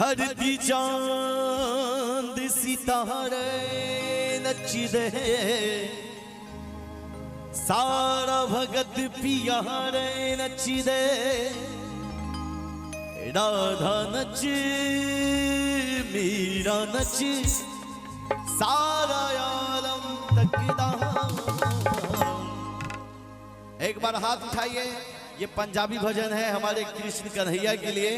धरती चांद सितारे नचदे, सारा भगत पियारे नचदे। राधा नच मीरा नच, सारा आलम तकदा। एक बार हाथ उठाइए। ये पंजाबी भजन है हमारे कृष्ण कन्हैया के लिए,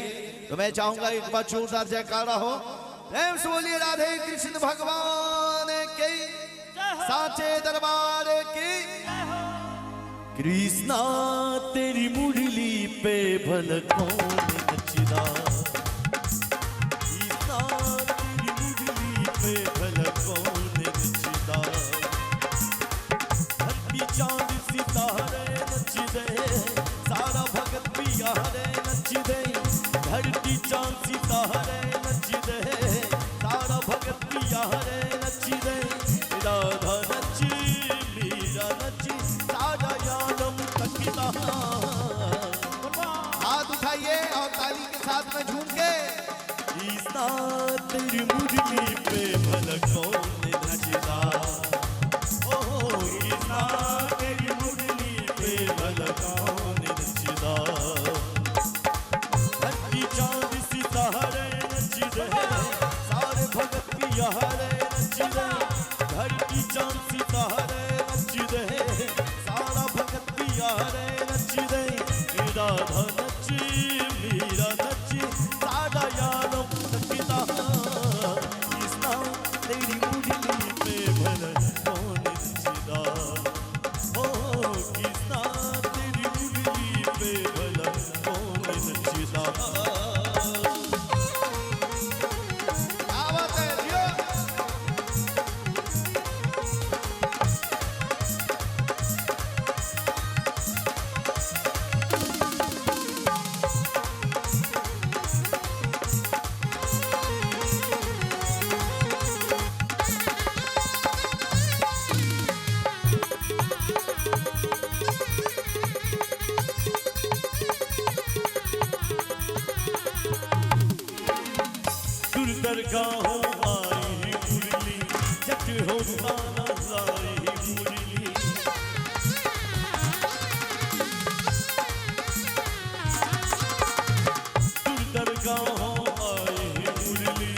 तो मैं चाहूंगा एक बार जोरदार जयकारा हो। प्रेम से बोलिए राधे कृष्ण भगवान के, साचे दरबार की। कृष्णा तेरी मुरली पे भल कौन नचदा, कृष्णा तेरी मुरली पे भल कौन नचदा। धरती चांद सितारे नचदे, सारा भगत पियारे नचदे। धरती चांद सितारे नचदे, सारा भगत पियारे नचदे। राधा नच मीरा नच, सारा आलम तकदा। हाथ उठाइए और ताली के साथ में झूम के। कृष्णा तेरी मुरली पे भल कौन नचदा, ओ कृष्णा तेरी मुरली पे भल कौन नचदा। धरती चांद सितारे नचदे, सारे भगत पियारे नचदे। धरती चांद सितारे नचदे, सारा भगत पियारे नचदे। राधा नच मीरा नच, सारा आलम तकदा। कृष्णा तेरी मुरली पे भल कौन नचदा, ओ कृष्णा तेरी मुरली पे भल कौन नचदा। क्या बात है जियो। दरगाहों आई मुरली, जट हो ताना लाई मुरली। दरगाहों आई मुरली,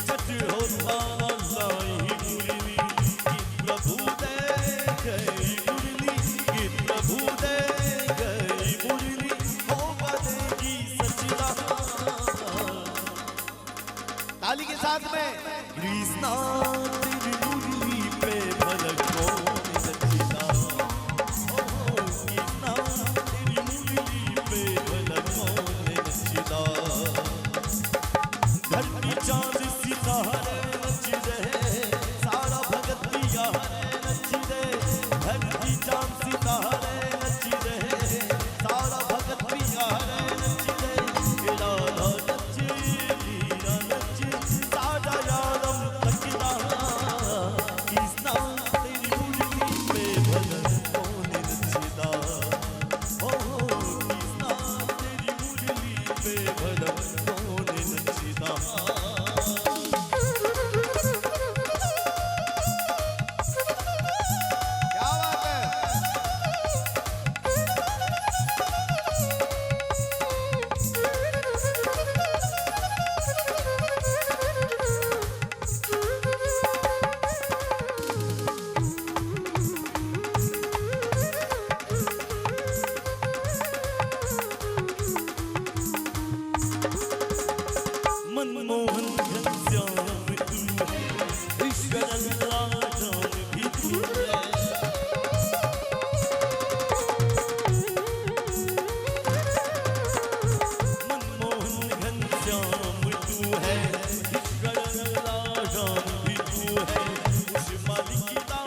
जट हो ताना लाई मुरली। प्रभु दे गई मुरली, प्रभु दे गई मुरली, हो बनेगी सचदा। ताली के साथ में। कृष्णा तेरी मुरली पे भल कौन नचदा, ओ कृष्णा तेरी मुरली पे भल कौन नचदा। धरती चांद सितारे नचदे, सारा भगत पियारे नचदे। धरती चांद सितारे नचदे, सारा भगत पियारे नचदे। राधा नच मीरा नच, सारा आलम तकदा। कृष्णा तेरी मुरली पे भल कौन नचदा, ओ कृष्णा तेरी मुरली पे भल कौन नचदा। क्या बात है। मनमोहन घनश्याम तू है, ईश्वर अल्लाह जान भी तू है। मनमोहन घनश्याम तू है, ईश्वर अल्लाह जान भी तू है। उस मालिक का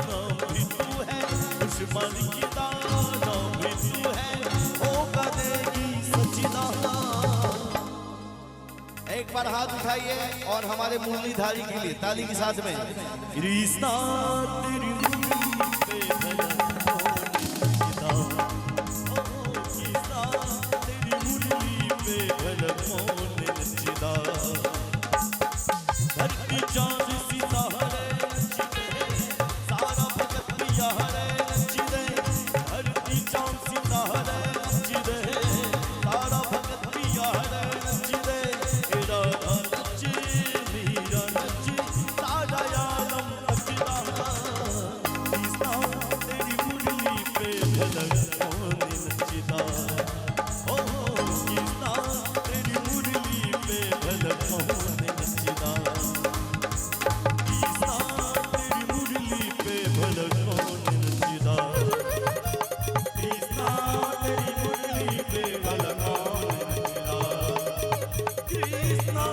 नाम भी तू है, उस मालिक का नाम भी तू है, हो बनेगी सचदा। एक बार हाथ उठाइए और हमारे मुरलीधारी के लिए ताली के साथ में। कृष्णा तेरी मुरली पे भल कौन नचदा, ओ कृष्णा तेरी मुरली पे भल कौन नचदा। कौन नचदा कृष्णा तेरी मुरली पे भला कौन नचदा कृष्णा तेरी मुरली पे भला कौन नचदा कृष्णा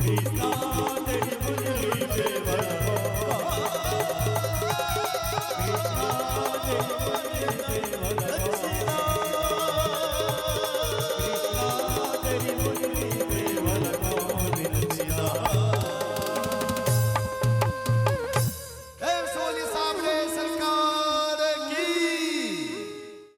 Krishna,